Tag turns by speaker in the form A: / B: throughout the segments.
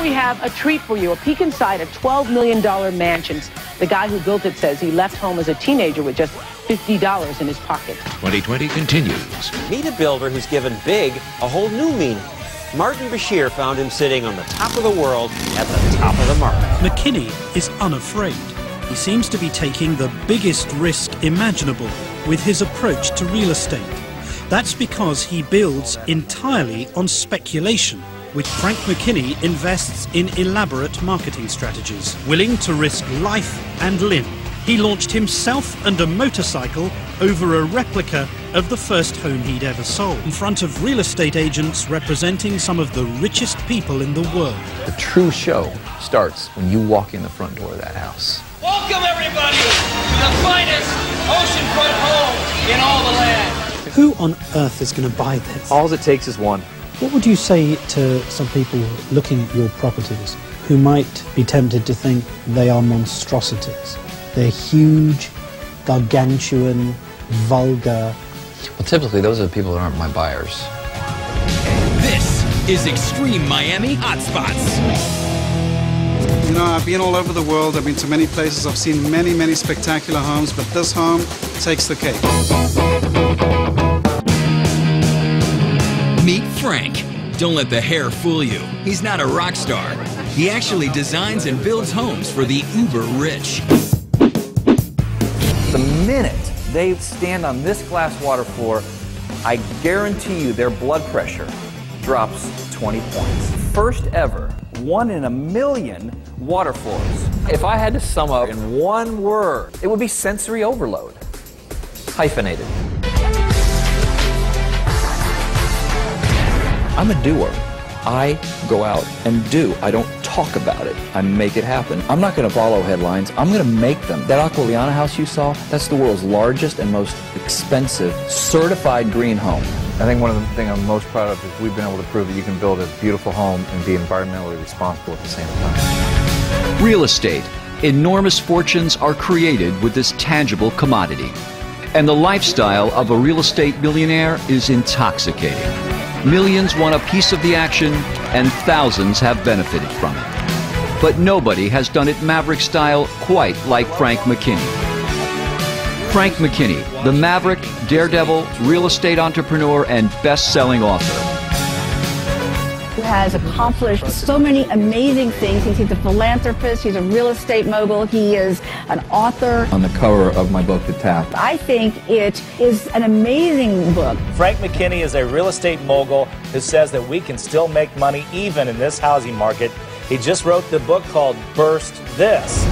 A: we have a treat for you, a peek inside a $12 million mansion. The guy who built it says he left home as a teenager with just $50 in his pocket.
B: 2020 continues.
C: Meet a builder who's given big a whole new meaning. Martin Bashir found him sitting on the top of the world at the top of the market.
D: McKinney is unafraid. He seems to be taking the biggest risk imaginable with his approach to real estate. That's because he builds entirely on speculation. With Frank McKinney invests in elaborate marketing strategies, willing to risk life and limb. He launched himself and a motorcycle over a replica of the first home he'd ever sold, in front of real estate agents representing some of the richest people in the world.
E: The true show starts when you walk in the front door of that house.
F: Welcome everybody to the finest oceanfront home in all the land.
D: Who on earth is going to buy this?
E: All it takes is one.
D: What would you say to some people looking at your properties who might be tempted to think they are monstrosities? They're huge, gargantuan, vulgar.
E: Well, typically those are the people that aren't my buyers.
G: This is Extreme Miami Hotspots.
H: You know, I've been all over the world. I've been to many places. I've seen many, many spectacular homes, but this home takes the cake.
G: Meet Frank. Don't let the hair fool you. He's not a rock star. He actually designs and builds homes for the uber rich.
I: The minute they stand on this glass water floor, I guarantee you their blood pressure drops 20 points. First ever, 1 in a million water floors. If I had to sum up in one word, it would be sensory overload. Hyphenated. I'm a doer. I go out and do. I don't talk about it. I make it happen. I'm not going to follow headlines. I'm going to make them. That Aqualiana House you saw, that's the world's largest and most expensive certified green home.
E: I think one of the things I'm most proud of is we've been able to prove that you can build a beautiful home and be environmentally responsible at the same time.
B: Real estate. Enormous fortunes are created with this tangible commodity. And the lifestyle of a real estate millionaire is intoxicating. Millions want a piece of the action, and thousands have benefited from it. But nobody has done it Maverick style quite like Frank McKinney. Frank McKinney, the Maverick, daredevil, real estate entrepreneur, and best-selling author.
J: He has accomplished so many amazing things. He's a philanthropist, he's a real estate mogul, he is an author.
I: On the cover of my book, The Tap.
J: I think it is an amazing book.
K: Frank McKinney is a real estate mogul who says that we can still make money even in this housing market. He just wrote the book called Burst This.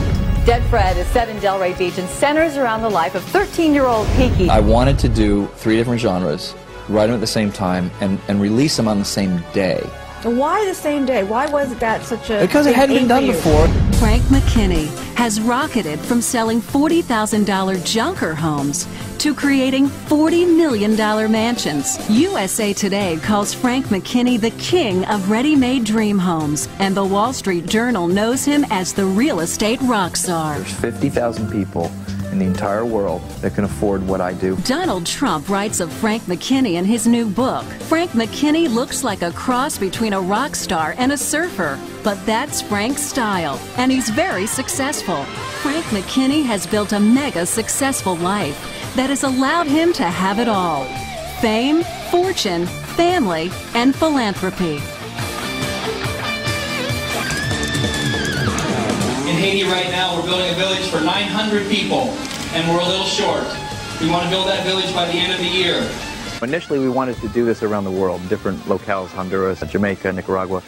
L: Dead Fred is set in Delray Beach and centers around the life of 13-year-old Kiki.
I: I wanted to do 3 different genres, write them at the same time, and release them on the same day.
J: Why the same day? Why was that such a...
I: Because it hadn't been done before.
M: Frank McKinney has rocketed from selling $40,000 junker homes to creating $40 million mansions. USA Today calls Frank McKinney the king of ready-made dream homes, and the Wall Street Journal knows him as the real estate rock star.
I: There's 50,000 people in the entire world that can afford what I do.
M: Donald Trump writes of Frank McKinney in his new book. Frank McKinney looks like a cross between a rock star and a surfer, but that's Frank's style, and he's very successful. Frank McKinney has built a mega successful life that has allowed him to have it all: fame, fortune, family, and philanthropy.
F: In Haiti right now, we're building a village for 900 people, and we're a little short. We want to build that village by the end of the year.
E: Initially, we wanted to do this around the world, different locales, Honduras, Jamaica, Nicaragua.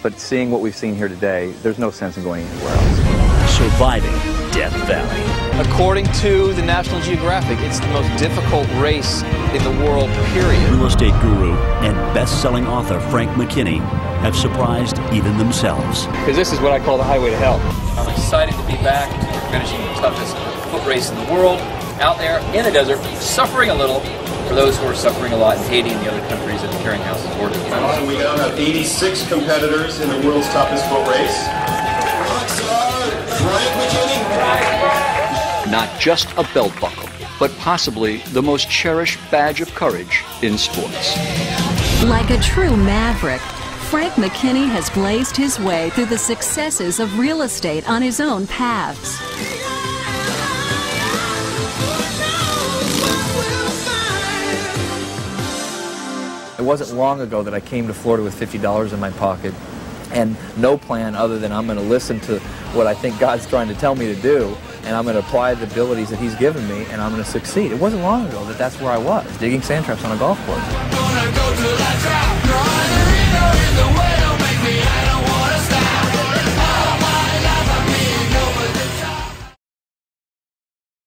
E: But seeing what we've seen here today, there's no sense in going anywhere else.
K: Surviving Death Valley.
I: According to the National Geographic, it's the most difficult race in the world, period.
N: Real estate guru and best-selling author Frank McKinney have surprised even themselves.
I: Because this is what I call the highway to hell. I'm excited to be back, finishing the toughest foot race in the world, out there in the desert, suffering a little for those who are suffering a lot in Haiti and the other countries that the Clearing House is working with.
O: We now have 86 competitors in the world's toughest foot race. Frank McKinney.
B: Not just a belt buckle, but possibly the most cherished badge of courage in sports.
M: Like a true maverick, Frank McKinney has blazed his way through the successes of real estate on his own paths.
I: It wasn't long ago that I came to Florida with $50 in my pocket and no plan other than I'm going to listen to what I think God's trying to tell me to do, and I'm going to apply the abilities that He's given me, and I'm going to succeed. It wasn't long ago that that's where I was, digging sand traps on a golf course.